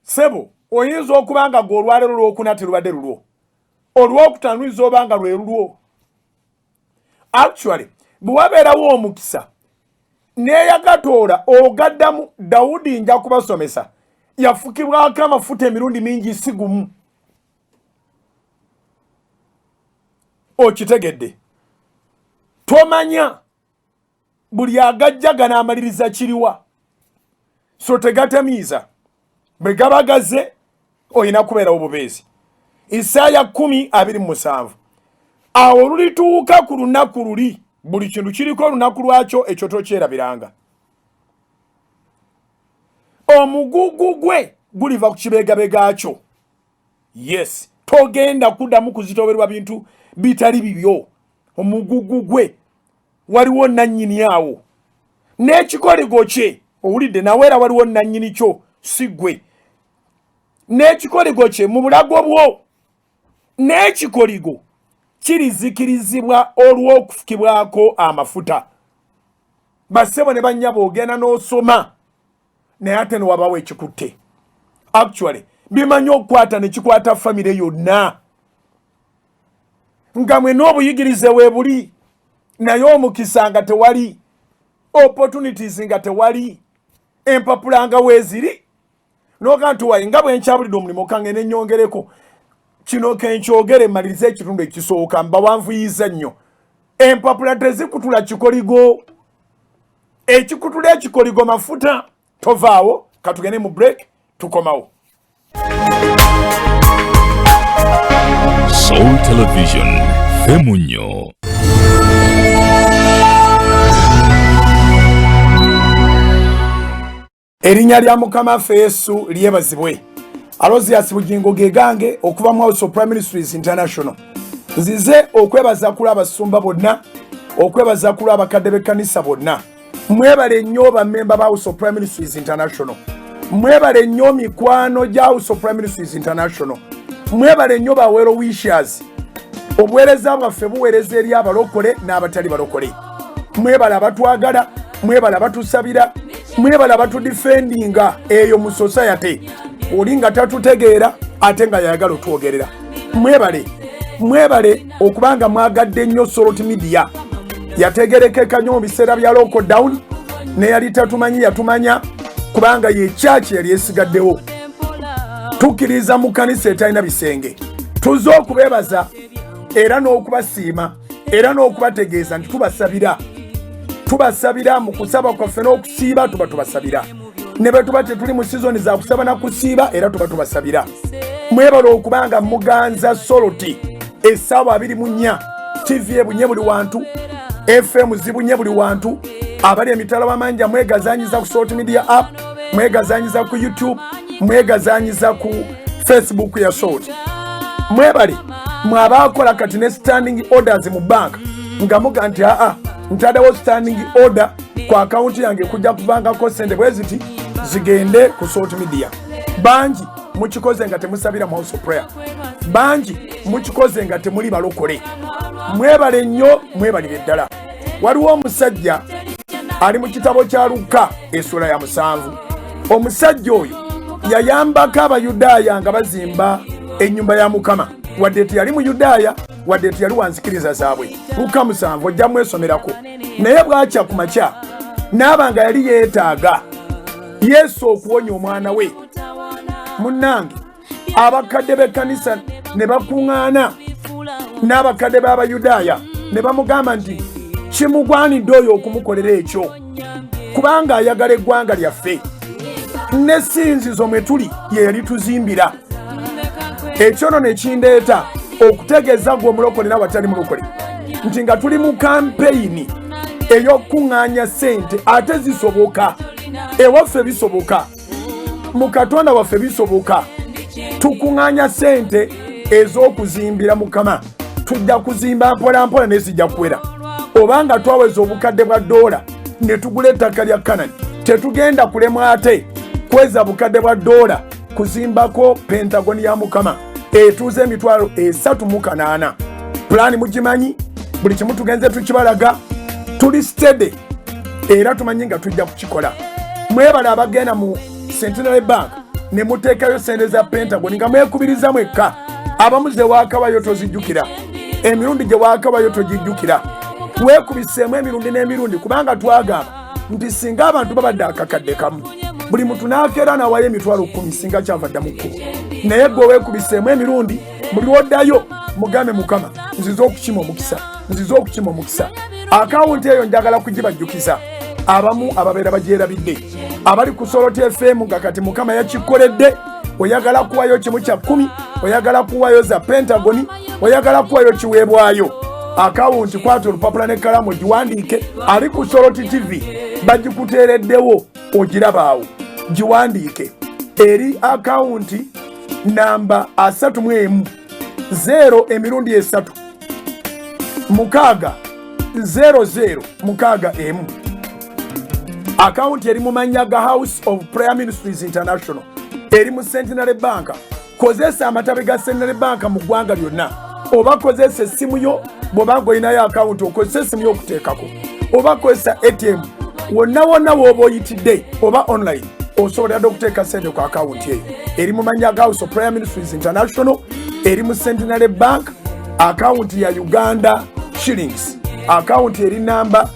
sebo oyinza okuba nga gwe olwaleero lwokuna terubadde lulwo, olwokutaano luyinza oba nga lwe lulwo. Actually bwe wabeerawo omukisa neeyakatoola ogaddamu Dawudi nja kubasomesa yafukibwako amafuta emirundi mingi si gumu. Okitegedde? Tomanya buli agajjaga n'amaliriza kiriwa, so tegatamiiza. Bwe gaba gaze olina kubeerawo bubeezi. Isaaya 10:27. Awo olulituuka ku lunaku luli, buli kintu kiriko olunaku lwakyo, ekyo tokyerabiranga. Omugugu gwe guliva ku kibeegabeega kyo. Yes, togenda kuddamu kuzitoberwa bintu bitali bibyo. Omugugu gwe waliwo nannyini awo. N'ekikoligo kye owulidde naweera waliwo nannyini kyo si gwe. N'ekikoligo kye mu bulago bwo. N'ekikoligo kirizikirizibwa olw'okufukibwako amafuta. Bassebo ne bannyabo ogenda n'osoma naye ate ne wabawo ekikutte. Actually bimanyi okukwata ne kikwata famire yonna. Nga mwe n'obuyigirize weebuli naye omukisa nga tewali, opportunities nga tewali, empapula nga weeziri. N'okantu wayi nga bwe nkyabulidde omulimu kange ne nnyongereko kino kenkyogere mmalirize ekitundu ekisooka mbawanvuyiza nnyo. Empapula tezikutula kikoligo. Ekikutula ekikoligo mafuta. Tovaawo katugende mu break tukomawo. Soul Television Femunyo. Erinnya lya Mukama Yesu lyebazibwe. Alozias Bugingo gegange okuva mu House of Prime Ministries International. Nzize okwebaza kula abasumba bonna, okwebaza kula abakadde b'ekkanisa bonna. Mwebale nnyo bammemba ba House of Prime Ministries International. Mwebale nnyo mikwano gya House of Prime Ministries International. Mwebale nnyo bawero wishers. Obuweereza bwaffe buweereza eri abalokole n'abatali balokole. Mwebale abatwagala, mwebale abatusabira, mwebale abatudifendinga eyo mu society. Olinga tatutegeera ate nga yagala otwogerera. Mwebale okubanga mwagadde nnyo Soroti Media. Yategerekeka nnyo mu biseera bya lockdown ne yali tatumanyi yatumanya kubanga ye church yali esigaddewo. Tukkiriza mu kanisa etalina bisenge. Tuzze okubeebaza era n'okubasiima era n'okubategeeza nti tubasabira mu kusaba kwaffe n'okusiiba tuba tubasabira. Ne bwe tuba tetuli mu sizoni za kusaba na kusiiba era tuba tubasabira. Mwebale okubanga muganza Soroti essaawa 24 TV ebunye buli wantu, FM zibunye buli wantu, abali emitala bamanja mwegazanyiza ku Soroti Media app, mwegazanyiza ku YouTube, mwegazanyiza ku Facebook ya Soroti. Mwebale mwabakola kati ne standing orders mu bank nga muga nti ntadawo standing order ku account yange kujja kuvangako sente bweziti zigende ku Soroti Media. Banji mukikoze nga temusabira mu House of Prayer. Banji mukikoze nga temuli balokole. Mwebale nnyo, mwebalire ddala. Waliwo omusajja ali mu kitabo kya Luka essula ya 7. Omusajja oyo yayambako Abayudaaya nga bazimba ennyumba ya Mukama. Wadde teyali mu Yudaaya, wadde teyali wanzikiriza zaabwe. Luka 7 ojja mwesomerako. Naye bwakya ku makya n'abanga yali yeetaaga Yesu okuwonya omwana we. Munnange abakadde b'ekkanisa ne bakuŋŋaana n'abakadde b'Abayudaaya ne bamugamba nti kimugwanidde oyo okumukolera ekyo kubanga ayagala eggwanga lyaffe n'essinzizo mwe tuli ye yali tuzimbira. ekyono ne kindeeta okutegeeza gwe omulokole n'abatali mulokole nti nga tuli mu kampeyini ey'okuŋŋaanya ssente ate zisoboka ewaffe bisoboka mu katonda waffe bisoboka tukuŋŋaanya ssente ez'okuzimbira Mukama tujja kuzimba mpolampola nezijja kuwera obanga twaweza obukadde bwa $, ne tugula ettaka lya Kanani tetugenda kulemwa ate kweza bukadde bwa $, kuzimbako pentagoni ya Mukama etuuze emitwalo 380. pulaani mugimanyi, buli kimu tugenze tukibalaga, tuli steady era tumanyi nga tujja kukikola. Mwebale abagenda mu Centenary Bank ne muteekayo sente za pentagoni nga mwekubiriza mwekka. Abamu ze waakabayo tozijjukira, emirundi gye waakabayo togijjukira. Weekubiseemu emirundi n'emirundi kubanga twagamba nti singa abantu babadde akakadde kamu buli muntu n'akeera n'awayo emitwalo 10 singa kyavadda mu kkubo, naye gwe weekubiseemu emirundi buli woddayo mugambe Mukama nzize okukima omukisa, nzize okukima omukisa. Akawunti eyo njagala kugibajjukiza abamu ababeera bagyerabidde abali ku Soloti FM nga kati Mukama yakikoledde. Oyagala kuwayo kimu kya 10, oyagala kuwayo za pentagoni, oyagala kuwayo kiweebwayo. Akawunti kwata olupapula ne kalamu giwandiike, ali ku Soloti TV bagikuteereddewo ogirabaawo, giwandiike eri akawunti namba 31 0 emirundi 3 6 00 6 1. Akawunti eri mu mannya ga House of Prayer Ministries International eri mu Centenary Bank. Kozesa amatabe ga Centenary Bank mu ggwanga lyonna, oba kozesa essimu yo bw'oba ng'olinayo akawunti okozesa essimu yo okuteekako, oba kozesa ATM. Wonna wonna w'oba oyitidde oba online osobola dde okuteeka ssente ku akawunti eyo. Eri mu mannya ga House of Prayer Ministries International eri mu Centenary Bank. Akawunti ya Uganda shillings, akawunti eri namba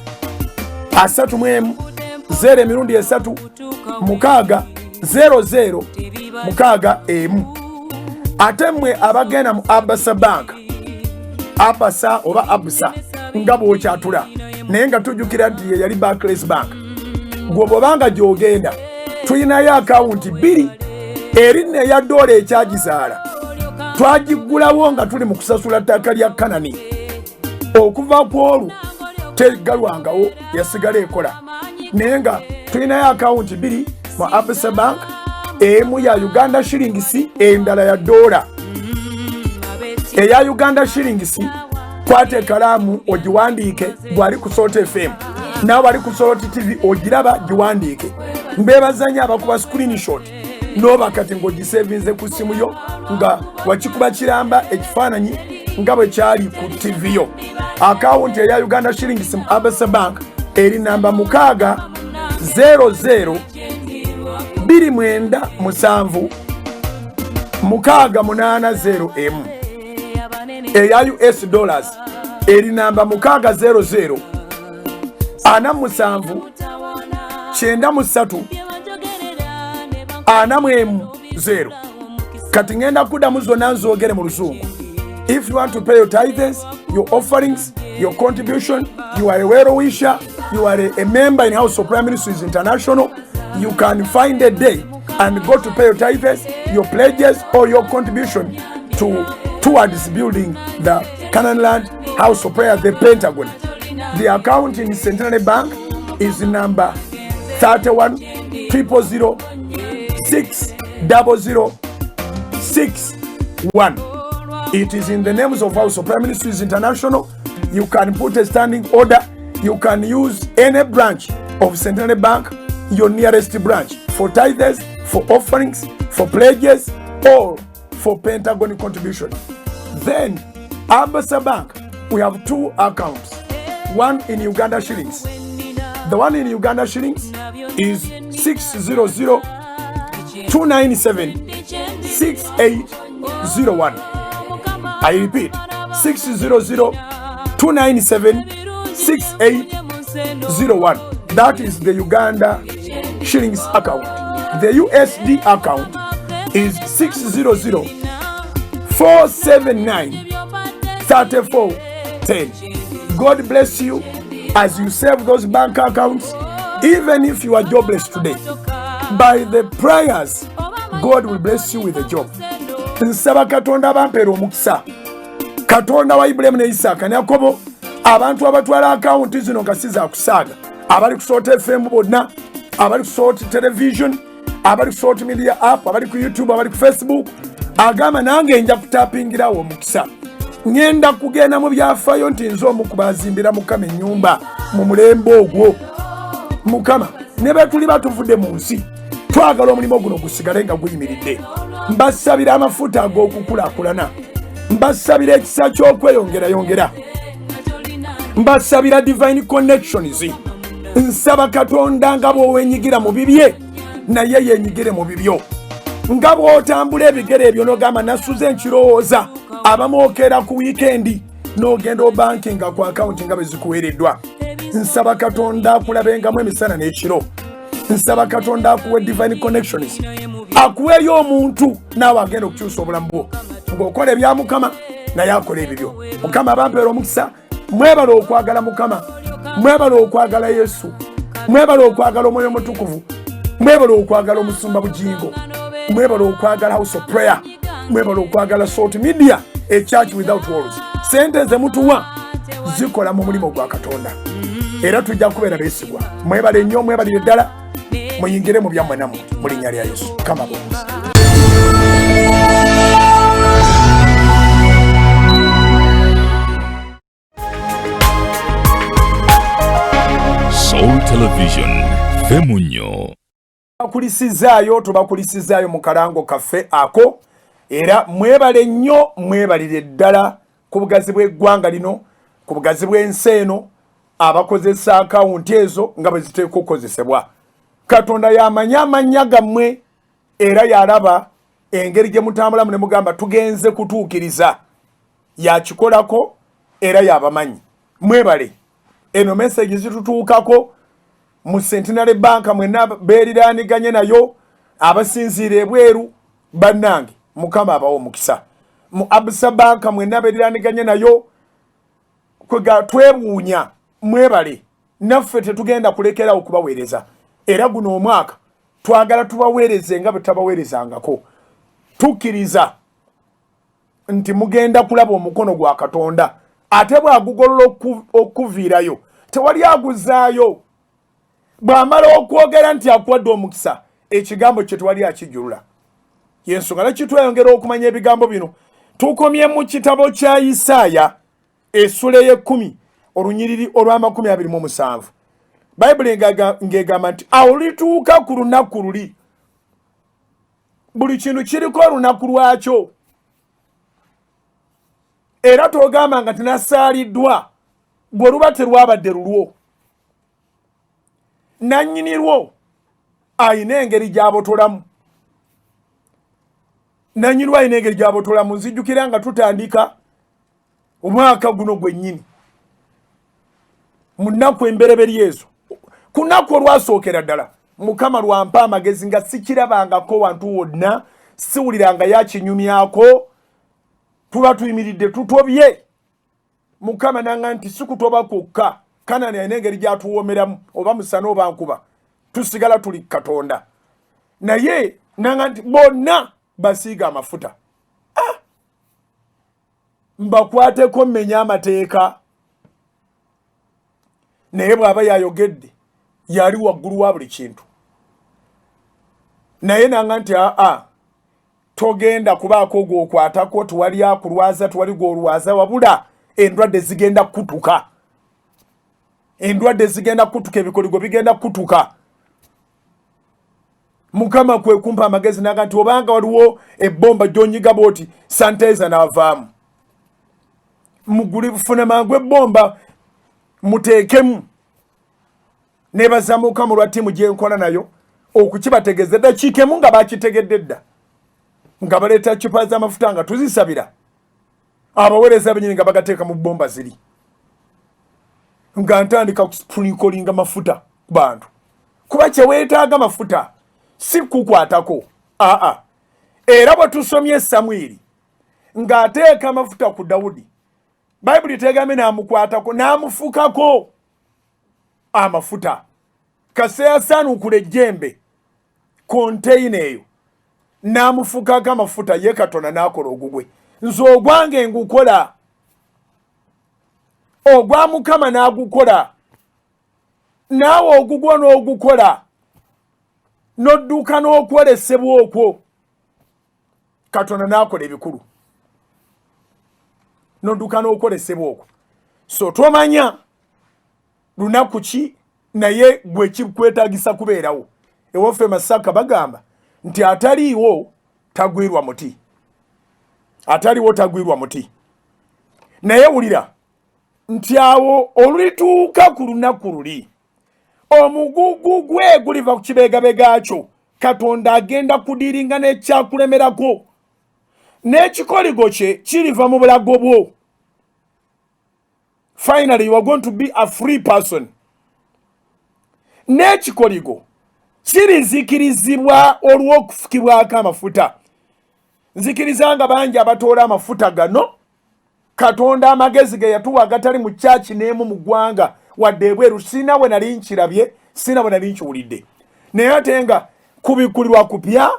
31 0 emirundi 3 6 00 6 1. Ate mmwe abagenda mu Abasa Bank, Abasa oba Abusa nga bw'okyatula naye nga tujjukira nti ye yali Barclays Bank, gwe bw'obanga gy'ogenda tulinayo akawunti 2 eri neya $, ekyagizaala twagiggulawo nga tuli mu kusasula ttaka lya Kanani. Okuva ku olwo tegalwangawo, yasigala ekola, naye nga tulinayo akawunti 2 mu Abasa Bank, emu ya Uganda shillings, endala ya $. Eya Uganda shillings kwata ekalaamu ogiwandiike, bwali ku Soloti FM nawe bali ku Soloti TV ogiraba giwandiike. Mbebazanya abakuba screenshot noba kati ng'ogisevinze ku simu yo nga wakikuba kiramba ekifaananyi nga bwe kyali ku TV yo. Akawunti eya Uganda shillings mu Abasa Bank eri namba 6 00 29 7 680 M. Eya US dollars eri namba 600 47 93 0. Kati ngenda kuddamu zonna nzoogere mu Luzungu. If you want to pay your tithes, your offerings, your contribution, you are a well wisher, you are a member in House of Prayer Ministries International, you can find a day and go to pay your tithes, your pledges, or your contribution towards building the Canaan Land House of Prayer, the Pentagon. The account in Centenary Bank is number 31 000 600 61. It is in the names of House of Prayer Ministries International. You can put a standing order. You can use any branch of Centenary Bank, your nearest branch, for tithes, for offerings, for pledges, or for Pentagon contribution. Then, Abasa Bank, we have 2 accounts. One in Uganda shillings. The one in Uganda shillings is 600 297 6801. I repeat, 600 297 6801. That is the Uganda shillings account. The USD account is 600 479 3410. God bless you as you save those bank accounts. Even if you are jobless today, by the prayers, God will bless you with a job. nsaba Katonda bampeera omukisa Katonda wa Ibrahimu ne Isaaka ne Yakobo abantu abatwala akawunti zino nga si za kusaaga abali ku Salt FM bonna abali ku Salt Television abali ku Salt Media App abali ku YouTube abali ku Facebook agamba nange nja kutapingirawo omukisa ngenda kugenda mu byafaayo nti nze omu kubazimbira Mukama ennyumba mu mulembe ogwo Mukama ne bwe tuli batuvudde mu nsi twagala omulimu guno gusigale nga guyimiridde mbasabira amafuta ag'okukulaakulana mbasabira ekisa ky'okweyongera mbasabira divine connections nsaba Katonda nga bw'owenyigira mu bibye naye yenyigire mu bibyo nga bw'otambula ebigere ebyo n'ogamba nasuze nkirowooza abamwokera ku wiikendi n'ogenda obankinga ku akawunti nga bwe zikuweereddwa nsaba Katonda akulabengamu emisana n'ekiro nsaba Katonda akuwe divine connections akuweeyo omuntu naawe agenda okukyusa obulamu bwo ng'okola ebya Mukama naye akola ebibyo Mukama abampeera omukisa mwebala okwagala Mukama mwebala okwagala Yesu mwebala okwagala Omwoyo Mutukuvu mwebala okwagala Omusumba Bugingo mwebala okwagala House of Prayer mwebala okwagala Salt Media a church without walls sente ze mutuwa zikola mu mulimo gwa Katonda era tujja kubeera beesigwa mwebale nnyo mwebalire ddala muyingire mu byammwe nammwe mu linnya lya Yesu kama bw'omusa Soul Television Femunyo tubakulisizaayo mu kalango kaffe ako era mwebale nnyo mwebalire ddala ku bugazi bw'eggwanga lino ku bugazi bw'ensi eno abakozesa akawunti ezo nga bwe ziteekwa okukozesebwa Katonda yamanya amannya gammwe era yalaba engeri gye mutambulamu ne mugamba tugenze kutuukiriza yakikolako era yabamanyi mwebale eno message zitutuukako mu Centenary Bank mwenna beeriraaniganye nayo abasinziira ebweru bannange Mukama abawo omukisa mu Absa Bank mwenna beeriraaniganye nayo kwega twewuunya mwebale naffe tetugenda kulekerawo kubaweereza era guno omwaka twagala tubaweereze nga bwe tabaweerezangako tukkiriza nti mugenda kulaba omukono gwa Katonda ate bw'agugolola okuviirayo tewali aguzaayo bw'amala okwogera nti akuwadde omukisa ekigambo kye tewali akijjulula yensonga lwaki tweyongera okumanya ebigambo bino tukomye mu kitabo kya Isaaya essula y'ekkumi olunyiriri olw'27 Bayibuli ng'egamba nti awo lituuka ku lunaku luli buli kintu kiriko olunaku lwakyo era togamba nga tinasaaliddwa bwe luba terwabadde lulwo nannyinirwo ayina engeri gy'abotolamu nzijjukira nga tutandika omwaka guno gwennyini mu nnaku embereberye ezo ku nnaku olwasookera ddala Mukama lwampa amagezi nga sikirabangako wantu wonna siwuliranga yakinyumyako tuba tuyimiridde tutobye Mukama nanga nti sikutoba kwokka Kanani ayina engeri gyatuwoomeramu oba musana oba nkuba tusigala tuli Katonda naye nanga nti bonna basiiga amafuta mbakwateko mmenya amateeka naye bw'aba yayogedde yali waggulu wa buli kintu naye nanga nti togenda kubaako gw'okwatako tewali akulwaza tewali gw'olwaza wabula endwadde zigenda kutuka ebikoligo bigenda kutuka Mukama kwe kumpa amagezi naga nti obanga waliwo ebbomba gy'onyiga bwoti sanitizer n'avaamu muguli bufuna mangu ebbomba muteekemu nebaza Mukama lwa ttiimu gye nkola nayo okukibategeeza dakiikemu nga bakitegedde dda nga baleeta cupa z'amafuta nga tuzisabira abaweereza bennyini nga bagateeka mu bbomba ziri nga ntandika kusprinklinga mafuta ku bantu kuba kyeweetaaga mafuta si kukwatako era bwe tusomye Samwiri ng'ateeka amafuta ku Dawudi Bayibuli tegambe n'amukwatako n'amufukako amafuta kaseya saanukula ejjembe konteyina eyo namufukako amafuta ye Katonda nakola ogugwe nze ogwange ngukola ogwa Mukama nagukola naawe ogugwo n'ogukola n'odduka n'okwolesebwa okwo Katonda nakola ebikulu n'odduka n'okwolesebwa okwo so tomanya lunaku ki naye gwe kikwetagisa kubeerawo ewaffe Masaka bagamba nti ataliiwo tagwirwa muti ataliiwo tagwirwa muti naye wulira nti awo olulituuka ku lunaku luli omugugu gwe guliva ku kibeegabega kyo Katonda agenda kudiringa n'ekyakulemerako n'ekikoligo kye kiriva mu bulago bwo. Finally you are going to be a free person. N'ekikoligo kirizikirizibwa olw'okufukibwako amafuta. Nzikirizanga bangi abatoola amafuta gano Katonda amagezi ge yatuwa agatali mu church n'emu mu ggwanga wadde ebweru sina bwe nali nkirabye sina bwe nali nkiwulidde naye ate nga kubikulirwa kupya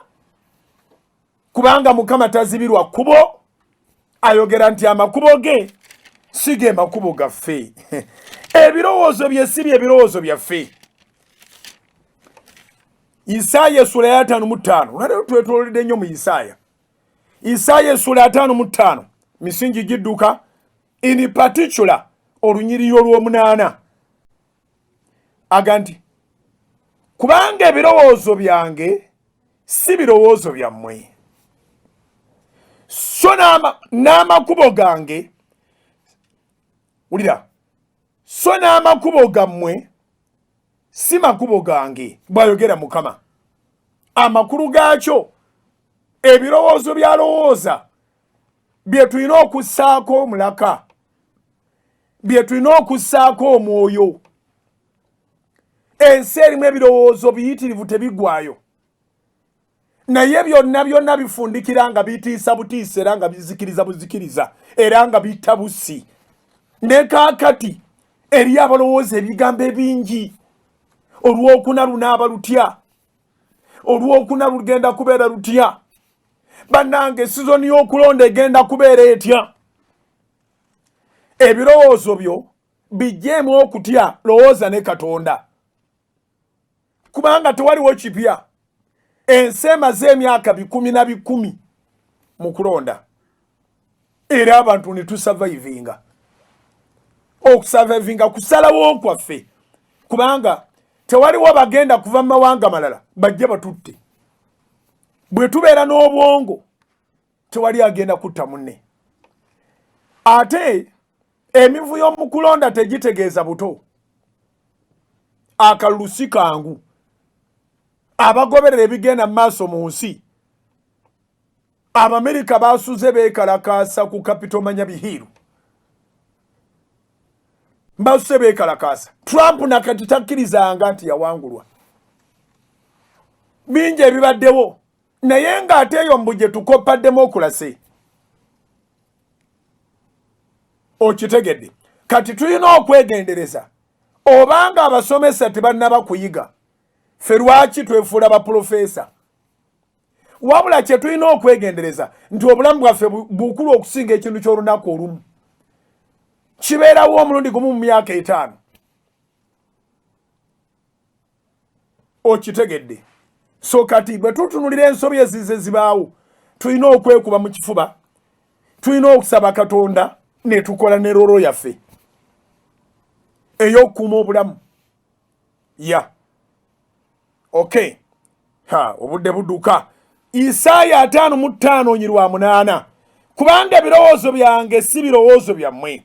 kubanga Mukama tazibirwa kubo ayogera nti amakubo ge sige makubo gaffe ebirowoozo bye si ebirowoozo byaffe. Isaya sura ya 5:5 unaleo twetolodde nnyo mu Isaya sura ya 5:5 misingi gidduka in particular olunyiriyo lw'omunaana aganti kubanga ebirowoozo byange si birowoozo byammwe so n'amakubo gange wulira so n'amakubo gammwe si makubo gange bw'ayogera Mukama. Amakulu gaakyo ebirowoozo byalowooza bye tulina okussaako omulaka bye tulina okussaako omwoyo. Ensi erimu ebirowoozo biyitirivu tebiggwaayo naye byonna bifundikira nga bitiisa butiisa era nga bizikiriza buzikiriza era nga bitta bussi ne kaakati eri abalowooza ebigambo ebingi olw'okuna lunaaba lutya olw'okuna lugenda kubeera lutya bannange sizoni y'okulonda egenda kubeera etya. Ebirowoozo byo bijjeemu okutya lowooza ne Katonda kubanga tewaliwo kipya. Ensi emaze emyaka 10 mu kulonda era abantu ne tusurvivinga okusurvivinga kusalawo kwaffe kubanga tewaliwo bagenda kuva mu mawanga malala bajje batutte. Bwe tubeera n'obwongo tewali agenda kutta munne. Ate emivuyo mu kulonda tegitegeeza buto akalulu si kangu abagoberera ebigenda mu maaso mu nsi. Abamerika basuze beekalakaasa ku Capitol Manyabihiru basuze beekalakaasa. Trump nakati takkirizanga nti yawangulwa bingi ebibaddewo naye ng'ate eyo mbu gye tukoppa demokulasi okitegedde. Kati tulina okwegendereza obanga abasomesa tebannaba kuyiga ffe lwaki twefuula baprofesa wabula kye tulina okwegendereza nti obulamu bwaffe bukulu okusinga ekintu ky'olunaku olumu kibeerawo omulundi gumu mu myaka 5 okitegedde. So kati bwe tutunulira ensobi ezize zibaawo tulina okwekuba mu kifuba tulina okusaba Katonda ne tukola ne rolo yaffe ey'okukuuma obulamu ya okay obudde budduka. Isaya 5:5 kubanga ebirowoozo byange si birowoozo byammwe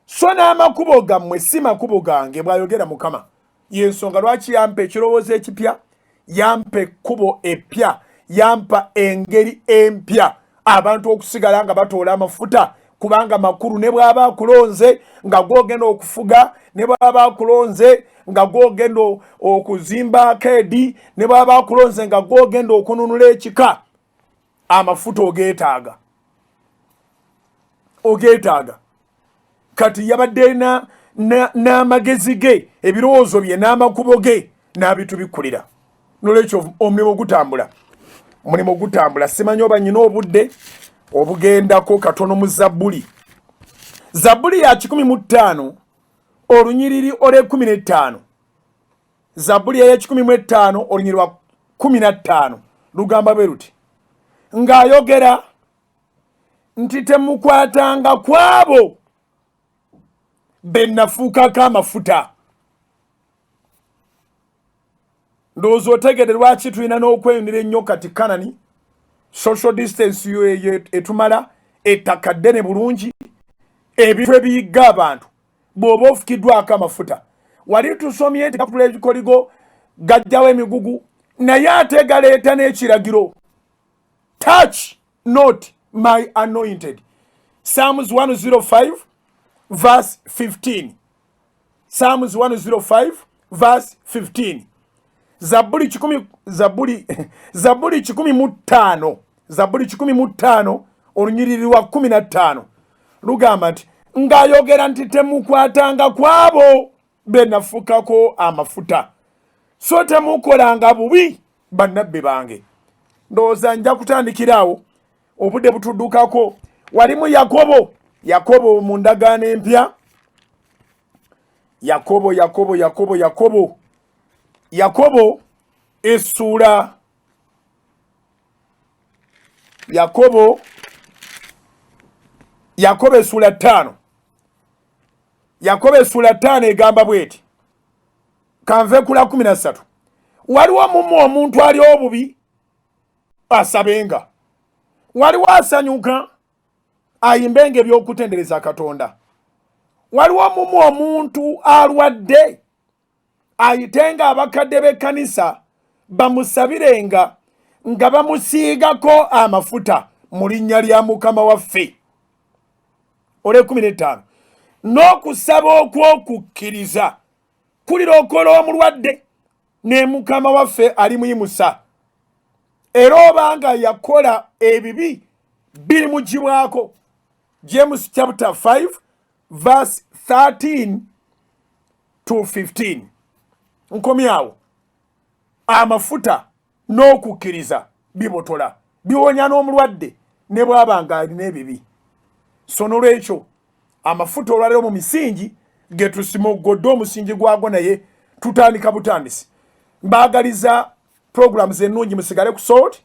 so n'amakubo gammwe si makubo gange bw'ayogera Mukama. Y'ensonga lwaki yampa ekirowoozo ekipya yampa ekkubo epya yampa engeri empya abantu okusigala nga batoola amafuta kubanga makulu ne bw'aba akulonze nga gwogenda okufuga ne bw'aba akulonze nga gwogenda okuzimba akedi ne bw'aba akulonze nga gwogenda okununula ekika amafuta ogeetaaga. Kati yabadde n'amagezi ge ebirowoozo bye n'amakubo ge n'abitubikulira nolwekyo omulimu gutambula. mulimo gutambula simanyi oba nyina obudde obugendako katono mu Zabbuli. Zabbuli ya 15 olunyiriri ole 15. Zabbuli ya 15 olunyiriri wa 15 lugamba beruti ng'ayogera nti temukwatanga kwabo bennafuukako amafuta. Ndowooza otegedde lwaki tulina n'okweyunira ennyo kati Kanani social distance etumala ettaka ddene bulungi ebintu ebiyigga abantu bw'oba ofukiddwako amafuta. Wali tusomye nti kaputula ebikoligo gajjawo emigugu naye ate galeeta n'ekiragiro touch not my anointed. Psalms 105 verse 15. Psalms 105 verse 15. Zabbuli 15. Zabbuli 15 olunyiriri wa 15 lugamba nti ng'ayogera nti temukwatanga kwabo benafukako amafuta so temukolanga bubi bannabbi bange. Ndowooza nja kutandikirawo obudde butuddukako. Walimu Yakobo mu ndagaano empya. Yakobo essula essula 5. Yakobo essula 5 egamba bweti kanve kula 13. Waliwo mumu omuntu ali obubi asabenga, waliwo asanyuka ayimbenga ebyokutendereza Katonda, waliwo mumu omuntu alwadde ayitenga abakadde b'ekkanisa bamusabirenga nga bamusiigako amafuta mu linnya lya Mukama waffe. Ole 15 n'okusaba okw'okukkiriza kulirokola omulwadde ne Mukama waffe alimuyimusa. Era obanga yakola ebibi birimugibwako. James chapter 5 verse 13 to 15. Nkomyawo amafuta n'okukkiriza bibotola biwonya n'omulwadde ne bw'abanga alina ebibi. So n'olwekyo amafuta olwaliro mu misingi getusimoggodde omusingi gwago naye tutandika butandisi. Mbaagaliza programs ennungi musigale ku Salt.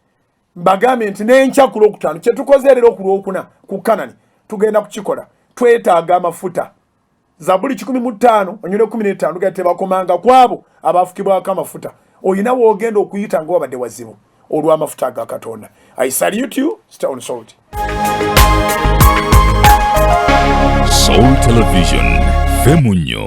Mbagambe nti n'enkya ku Lwokutaano kye tukoze leero ku Lwokuna ku Kanani tugenda kukikola. Twetaaga amafuta. Zabbuli 15 onyole 15 lugate bakomanga kwabo abafukibwako amafuta. Oyina woogenda okuyita ng'obadde wazibu olw'amafuta ga Katonda. I salute you. Stay on Salt. Soul Television, Femunyo.